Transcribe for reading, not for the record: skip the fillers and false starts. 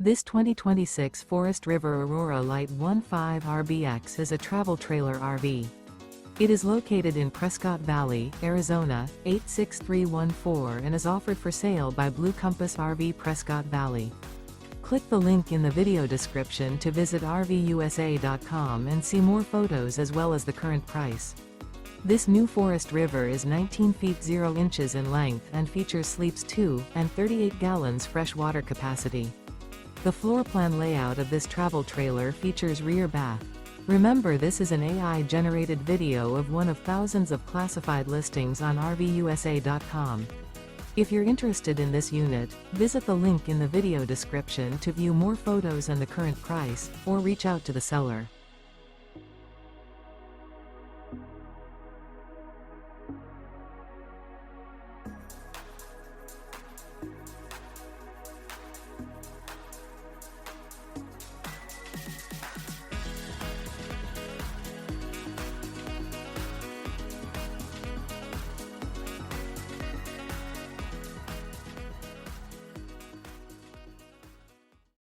This 2026 Forest River Aurora Light 15 RBX is a travel trailer RV. It is located in Prescott Valley, Arizona, 86314 and is offered for sale by Blue Compass RV Prescott Valley. Click the link in the video description to visit RVUSA.com and see more photos as well as the current price. This new Forest River is 19 feet 0 inches in length and features sleeps 2 and 38 gallons fresh water capacity. The floor plan layout of this travel trailer features rear bath. Remember, this is an AI-generated video of one of thousands of classified listings on RVUSA.com. If you're interested in this unit, visit the link in the video description to view more photos and the current price, or reach out to the seller.